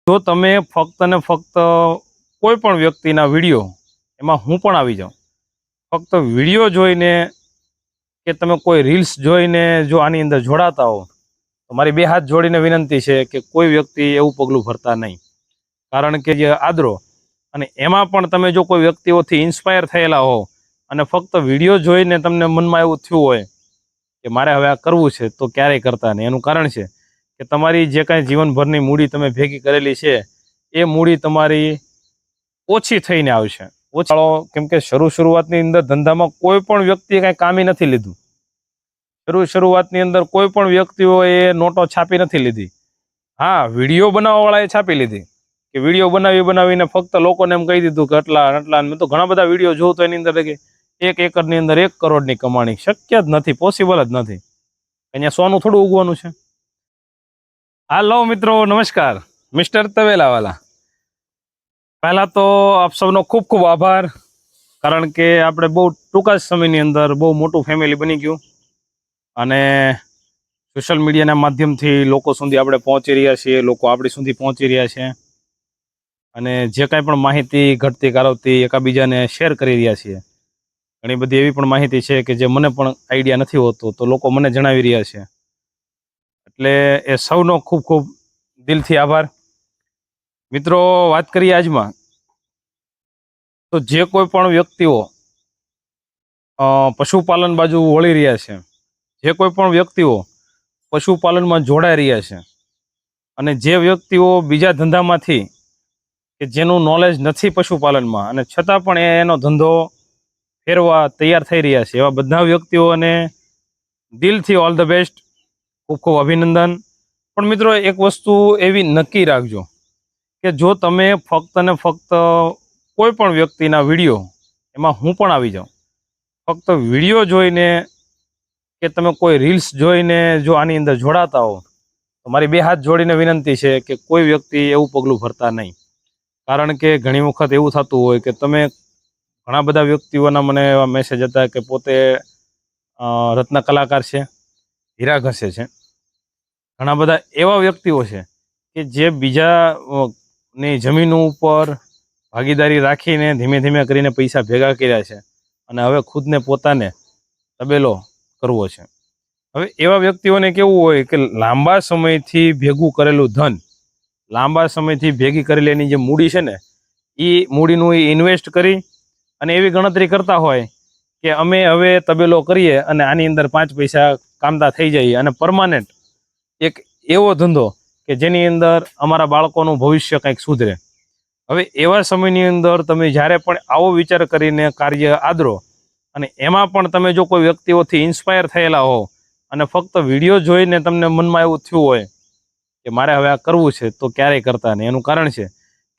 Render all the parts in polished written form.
જો તમે ફક્ત ને ફક્ત કોઈ પણ વ્યક્તિના વિડીયો એમાં હું પણ આવી જાઉં, ફક્ત વિડીયો જોઈને કે તમે કોઈ રીલ્સ જોઈને જો આની અંદર જોડાતા હો તો મારી બે હાથ જોડીને વિનંતી છે કે કોઈ વ્યક્તિ એવું પગલું ભરતા નહીં. કારણ કે જે આદરો અને એમાં પણ તમે જો કોઈ વ્યક્તિઓથી ઇન્સ્પાયર થયેલા હો અને ફક્ત વિડીયો જોઈને તમને મનમાં એવું થયું હોય કે મારે હવે આ કરવું છે તો ક્યારેય કરતા નહીં. એનું કારણ છે કે તમારી જે કાંઈ જીવનભરની મૂડી તમે ભેગી કરેલી છે એ મૂડી તમારી ઓછી થઈને આવશે. ઓછાળો કેમ કે શરૂઆતની અંદર ધંધામાં કોઈ પણ વ્યક્તિએ કાંઈ કામી નથી લીધું. શરૂઆતની અંદર કોઈ પણ વ્યક્તિઓએ નોટો છાપી નથી લીધી. હા, વિડીયો બનાવવાવાળાએ છાપી લીધી કે વિડીયો બનાવીને ફક્ત લોકોને એમ કહી દીધું કે આટલા. મેં તો ઘણા બધા વિડીયો જોઉં તો એની અંદર કે 1 એકરની અંદર 1 કરોડની કમાણી શક્ય જ નથી, પોસિબલ જ નથી. અહીંયા સોનું થોડું ઉગવાનું છે. હાલો મિત્રો, નમસ્કાર. મિસ્ટર તવેલાવાલા. પહેલા તો આપ સૌનો ખૂબ ખૂબ આભાર, કારણ કે આપણે બહુ ટૂંકા સમયની અંદર બહુ મોટું ફેમિલી બની ગયું અને સોશિયલ મીડિયાના માધ્યમથી લોકો સુધી આપણે પહોંચી રહ્યા છીએ, લોકો આપણી સુધી પહોંચી રહ્યા છે અને જે કાંઈ પણ માહિતી ઘટતી કારવતી એકાબીજાને શેર કરી રહ્યા છીએ. ઘણી બધી એવી પણ માહિતી છે કે જે મને પણ આઈડિયા નથી હોતો તો લોકો મને જણાવી રહ્યા છે. એટલે એ સૌનો ખૂબ ખૂબ દિલથી આભાર. મિત્રો, વાત કરીએ આજમાં તો જે કોઈ પણ વ્યક્તિઓ પશુપાલન બાજુ વળી રહ્યા છે, જે કોઈ પણ વ્યક્તિઓ પશુપાલનમાં જોડાઈ રહ્યા છે અને જે વ્યક્તિઓ બીજા ધંધામાંથી કે જેનું નોલેજ નથી પશુપાલનમાં અને છતાં પણ એનો ધંધો ફેરવા તૈયાર થઈ રહ્યા છે, એવા બધા વ્યક્તિઓને દિલથી ઓલ ધ બેસ્ટ, ખૂબ ખૂબ અભિનંદન. પણ મિત્રો, એક વસ્તુ એવી નક્કી રાખજો કે જો તમે ફક્ત ને ફક્ત કોઈ પણ વ્યક્તિના વિડીયો એમાં હું પણ આવી જાઉં, ફક્ત વિડીયો જોઈને કે તમે કોઈ રીલ્સ જોઈને જો આની અંદર જોડાતા હો તો મારી બે હાથ જોડીને વિનંતી છે કે કોઈ વ્યક્તિ એવું પગલું ભરતા નહીં. કારણ કે ઘણી વખત એવું થતું હોય કે તમે ઘણા બધા વ્યક્તિઓના મને એવા મેસેજ હતા કે પોતે રત્ન કલાકાર છે, હીરા ઘસે છે. ઘણા બધા એવા વ્યક્તિઓ છે કે જે બીજાની જમીન ઉપર ભાગીદારી રાખીને ધીમે ધીમે કરીને પૈસા ભેગા કર્યા છે અને હવે ખુદને પોતાને તબેલો કરવો છે. હવે એવા વ્યક્તિઓને કેવું હોય કે લાંબા સમયથી ભેગું કરેલું ધન, લાંબા સમયથી ભેગી કરેલી એની જે મૂડી છે ને, એ મૂડીનું ઇન્વેસ્ટ કરી અને એવી ગણતરી કરતા હોય કે અમે હવે તબેલો કરીએ અને આની અંદર 5 પૈસા કામતા થઈ જાય અને પરમાનન્ટ એક એવો ધંધો કે જેની અંદર અમારા બાળકોનું ભવિષ્ય કંઈક સુધરે. હવે એવા સમયની અંદર તમે જ્યારે પણ આવો વિચાર કરીને કાર્ય આદરો અને એમાં પણ તમે જો કોઈ વ્યક્તિઓથી ઇન્સ્પાયર થયેલા હો અને ફક્ત વિડીયો જોઈને તમને મનમાં એવું થયું હોય કે મારે હવે આ કરવું છે તો ક્યારેય કરતા નહીં. એનું કારણ છે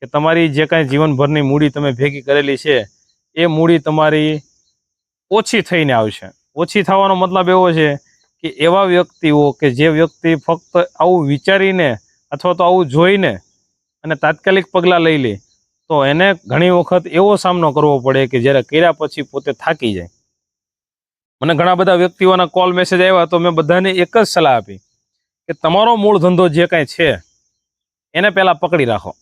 કે તમારી જે કાંઈ જીવનભરની મૂડી તમે ભેગી કરેલી છે એ મૂડી તમારી ઓછી થઈને આવશે. ઓછી થવાનો મતલબ એવો છે કે એવા વ્યક્તિઓ કે જે વ્યક્તિ ફક્ત આવું વિચારીને અથવા તો આવું જોઈને અને તાત્કાલિક પગલાં લઈ લે તો એને ઘણી વખત એવો સામનો કરવો પડે કે જ્યારે કર્યા પછી પોતે થાકી જાય. મને ઘણા બધા વ્યક્તિઓના કોલ મેસેજ આવ્યા તો મેં બધાને એક જ સલાહ આપી કે તમારો મૂળ ધંધો જે કાંઈ છે એને પહેલાં પકડી રાખો.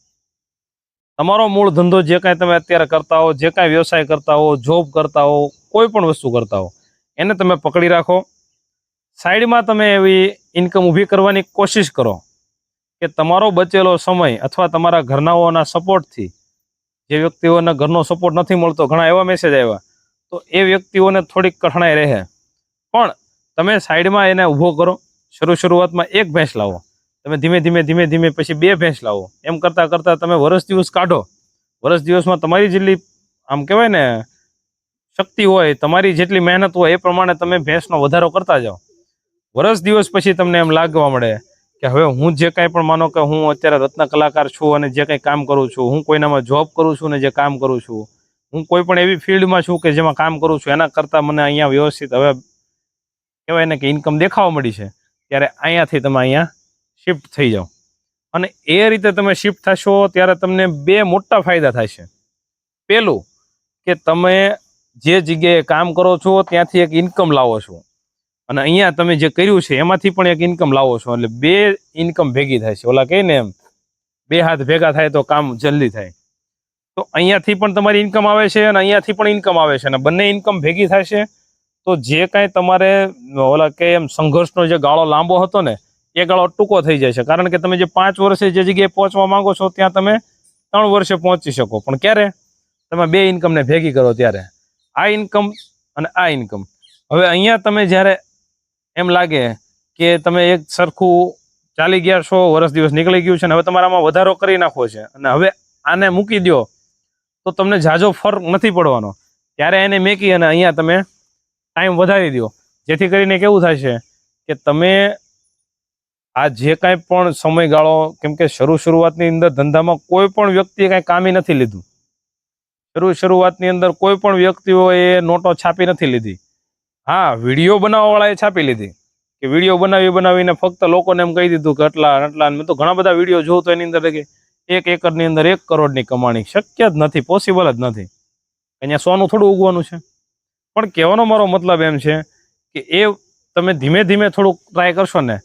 તમારો મૂળ ધંધો જે કાંઈ તમે અત્યારે કરતા હો, જે કાંઈ વ્યવસાય કરતા હો, જોબ કરતા હો, કોઈ પણ વસ્તુ કરતા હો, એને તમે પકડી રાખો. સાઈડમાં તમે એવી ઇન્કમ ઊભી કરવાની કોશિશ કરો કે તમારો બચેલો સમય અથવા તમારા ઘરનાઓના સપોર્ટથી, જે વ્યક્તિઓને ઘરનો સપોર્ટ નથી મળતો, ઘણા એવા મેસેજ આવ્યા, તો એ વ્યક્તિઓને થોડીક કઠણાઈ રહે, પણ તમે સાઈડમાં એને ઊભો કરો. શરૂઆતમાં 1 ભેંસ લાવો, તમે ધીમે ધીમે પછી 2 ભેંસ લાવો. એમ કરતાં કરતાં તમે વર્ષ દિવસ કાઢો. વર્ષ દિવસમાં તમારી જેટલી આમ કહેવાય ને શક્તિ હોય, તમારી જેટલી મહેનત હોય એ પ્રમાણે તમે ભેંસનો વધારો કરતા જાઓ. વર્ષ દિવસ પછી તમને એમ લાગવા મળે કે હવે હું જે કાંઈ પણ, માનો કે હું અત્યારે રત્ન કલાકાર છું અને જે કંઈ કામ કરું છું, હું કોઈનામાં જોબ કરું છું ને જે કામ કરું છું, હું કોઈ પણ એવી ફિલ્ડમાં છું કે જેમાં કામ કરું છું, એના કરતાં મને અહીંયા વ્યવસ્થિત હવે કહેવાય ને કે ઇન્કમ દેખાવા મળી છે, ત્યારે અહીંયાથી તમે અહીંયા શિફ્ટ થઈ જાઓ. અને એ રીતે તમે શિફ્ટ થશો ત્યારે તમને 2 મોટા ફાયદા થશે. પહેલું કે તમે જે જગ્યાએ કામ કરો છો ત્યાંથી એક ઇન્કમ લાવો છો અને અહીંયા તમે જે કર્યું છે એમાંથી પણ એક ઇન્કમ લાવો છો, એટલે 2 ઇન્કમ ભેગી થાય છે. ઓલા કહે ને એમ બે હાથ ભેગા થાય તો કામ જલ્દી થાય. તો અહીંયાથી પણ તમારી ઇન્કમ આવે છે અને અહીંયાથી પણ ઇન્કમ આવે છે, અને બંને ઇન્કમ ભેગી થશે તો જે કાંઈ તમારે ઓલા કે એમ સંઘર્ષનો જે ગાળો લાંબો હતો ને એ ગાળો ટૂંકો થઈ જાય છે. કારણ કે તમે જે 5 વર્ષે જે જગ્યાએ પહોંચવા માંગો છો ત્યાં તમે 3 વર્ષે પહોંચી શકો. પણ ક્યારે? તમે બે ઇન્કમને ભેગી કરો ત્યારે. આ ઇન્કમ અને આ ઇન્કમ. હવે અહીંયા તમે જ્યારે એમ લાગે કે તમે એક સરખું ચાલી ગયા છો, વર્ષ દિવસ નીકળી ગયું છે ને હવે તમારામાં વધારો કરી નાખવો છે અને હવે આને મૂકી દો તો તમને ઝાઝો ફરક નથી પડવાનો, ત્યારે એને મેકી અને અહીંયા તમે ટાઈમ વધારી દો. જેથી કરીને કેવું થાય છે કે તમે આ જે કાંઈ પણ સમયગાળો, કેમ કે શરૂઆતની અંદર ધંધામાં કોઈ પણ વ્યક્તિએ કાંઈ કામી નથી લીધું. શરૂઆતની અંદર કોઈ પણ વ્યક્તિઓએ નોટો છાપી નથી લીધી. હા, વિડીયો બનાવવાવાળાએ છાપી લીધી કે વિડીયો બનાવીને ફક્ત લોકોને એમ કહી દીધું કે આટલા. મેં તો ઘણા બધા વિડીયો જોઉં તો એની અંદર કે 1 એકરની અંદર 1 કરોડની કમાણી. શક્ય જ નથી, પોસિબલ જ નથી. અહીંયા સોનું થોડું ઉગવાનું છે. પણ કહેવાનો મારો મતલબ એમ છે કે એ તમે ધીમે ધીમે થોડુંક ટ્રાય કરશો ને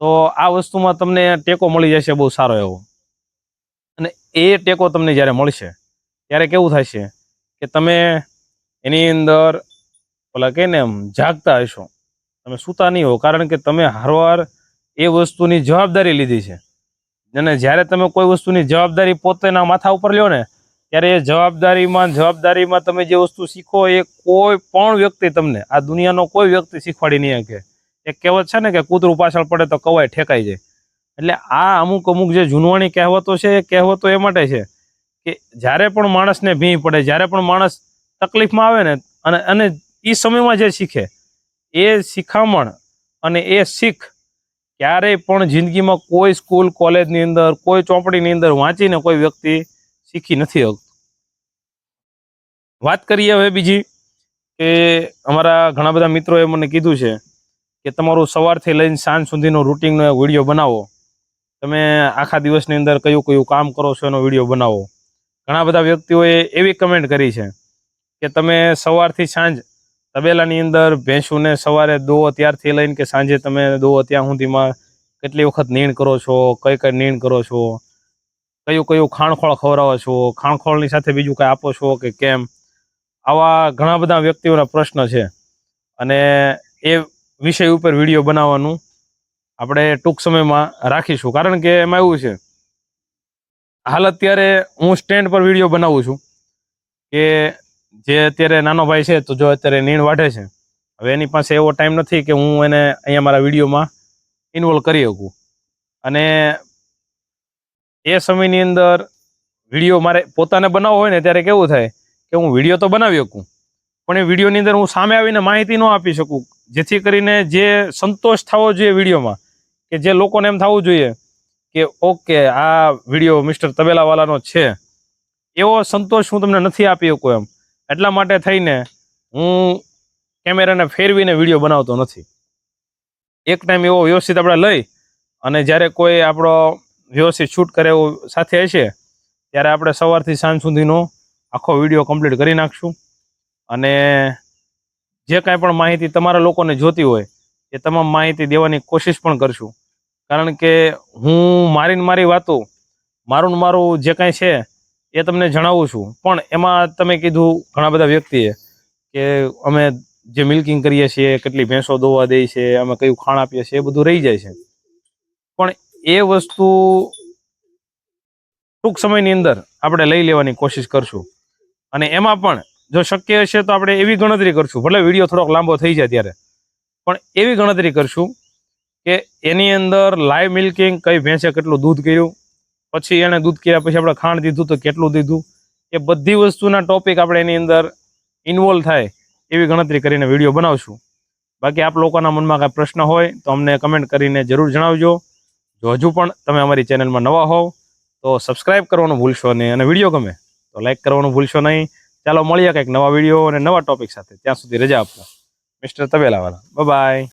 તો આ વસ્તુમાં તમને ટેકો મળી જશે બહુ સારો એવો. અને એ ટેકો તમને જ્યારે મળશે ત્યારે કેવું થશે કે તમે એની અંદર ઓલા કહે ને એમ જાગતા હશો, તમે સૂતા નહીં હો. કારણ કે તમે હારવાર એ વસ્તુની જવાબદારી લીધી છે. અને જ્યારે તમે કોઈ વસ્તુની જવાબદારી પોતાના માથા ઉપર લ્યો ને ત્યારે એ જવાબદારીમાં તમે જે વસ્તુ શીખો એ કોઈ પણ વ્યક્તિ તમને, આ દુનિયાનો કોઈ વ્યક્તિ શીખવાડી નહીં શકે. એક કહેવત છે ને કે કૂતરું પાછળ પડે તો કવાય ઠેકાઈ જાય. એટલે આ અમુક જે જૂનવાણી કહેવતો છે એ કહેવતો એ માટે છે કે જ્યારે પણ માણસને ભીં પડે, જ્યારે પણ માણસ તકલીફમાં આવે ને અને એ સમયમાં જે શીખે એ શિખામણ અને એ શીખ ક્યારેય પણ જિંદગીમાં કોઈ સ્કૂલ કોલેજની અંદર, કોઈ ચોપડીની અંદર વાંચીને કોઈ વ્યક્તિ શીખી નથી શકતું. વાત કરીએ હવે બીજી કે અમારા ઘણા બધા મિત્રોએ મને કીધું છે કે તમારું સવારથી લઈને સાંજ સુધીનો રૂટિનનો એક વિડીયો બનાવો. તમે આખા દિવસની અંદર કયું કામ કરો છો એનો વિડીયો બનાવો. ઘણા બધા વ્યક્તિઓએ એવી કમેન્ટ કરી છે કે તમે સવારથી સાંજ તબેલાની અંદર ભેંસુને સવારે દોવો ત્યારથી લઈને કે સાંજે તમે દોવો ત્યાં સુધીમાં કેટલી વખત નીણ કરો છો, કઈ નીણ કરો છો, કયું ખાણખોળ ખવડાવો છો, ખાણખોળની સાથે બીજું કાંઈ આપો છો કે કેમ. આવા ઘણા બધા વ્યક્તિઓના પ્રશ્ન છે અને એ વિષય ઉપર વિડીયો બનાવવાનું આપણે ટૂંક સમયમાં રાખીશું. કારણ કે એમાં એવું છે, હાલ અત્યારે હું સ્ટેન્ડ પર વિડીયો બનાવું છું કે જે અત્યારે નાનો ભાઈ છે તો જો અત્યારે નીણ વાઢે છે. હવે એની પાસે એવો ટાઈમ નથી કે હું એને અહીંયા મારા વિડીયોમાં ઇન્વોલ્વ કરી શકું. અને એ સમયની અંદર વિડીયો મારે પોતાને બનાવવો હોય ને ત્યારે કેવું થાય કે હું વિડીયો તો બનાવી શકું પણ એ વિડીયોની અંદર હું સામે આવીને માહિતી ન આપી શકું, જેથી કરીને જે સંતોષ થવો જોઈએ વિડીયોમાં, કે જે લોકોને એમ થવું જોઈએ કે ઓકે આ વિડીયો મિસ્ટર તબેલાવાલાનો છે, એવો સંતોષ હું તમને નથી આપી શકું એમ. એટલા માટે થઈને હું કેમેરાને ફેરવીને વિડીયો બનાવતો નથી. એક ટાઈમ એવો વ્યવસ્થિત આપણે લઈ અને જ્યારે કોઈ આપણો વ્યવસ્થિત શૂટ કરે એવું સાથે હશે ત્યારે આપણે સવારથી સાંજ સુધીનો આખો વિડીયો કમ્પ્લીટ કરી નાખશું. અને જે કાંઈ પણ માહિતી તમારા લોકોને જોતી હોય એ તમામ માહિતી દેવાની કોશિશ પણ કરશું. કારણ કે હું મારી વાતો, મારું જે કાંઈ છે એ તમને જણાવું છું. પણ એમાં તમે કીધું ઘણા બધા વ્યક્તિએ કે અમે જે મિલ્કિંગ કરીએ છીએ, કેટલી ભેંસો દોવા દે છે, અમે કયું ખાણ આપીએ છીએ, એ બધું રહી જાય છે. પણ એ વસ્તુ ટૂંક સમયની અંદર આપણે લઈ લેવાની કોશિશ કરશું. અને એમાં પણ જો શક્ય હશે તો આપણે એવી ગણતરી કરશું, ભલે વિડીયો થોડોક લાંબો થઈ જાય ત્યારે, પણ એવી ગણતરી કરશું કે એની અંદર લાઈવ મિલ્કિંગ, કઈ ભેંસે કેટલું દૂધ કર્યું, પછી એને દૂધ કર્યા પછી આપણે ખાંડ દીધું તો કેટલું દીધું, એ બધી વસ્તુના ટોપિક આપણે એની અંદર ઇન્વોલ્વ થાય એવી ગણતરી કરીને વિડીયો બનાવશું. બાકી આપ લોકોના મનમાં કાંઈ પ્રશ્ન હોય તો અમને કમેન્ટ કરીને જરૂર જણાવજો. જો હજુ પણ તમે અમારી ચેનલમાં નવા હોવ તો સબસ્ક્રાઇબ કરવાનું ભૂલશો નહીં, અને વિડીયો ગમે તો લાઈક કરવાનું ભૂલશો નહીં. ચાલો મળીએ કંઈક નવા વિડીયો અને નવા ટોપિક સાથે. ત્યાં સુધી રજા આપો. Mister Tabelawala, bye by.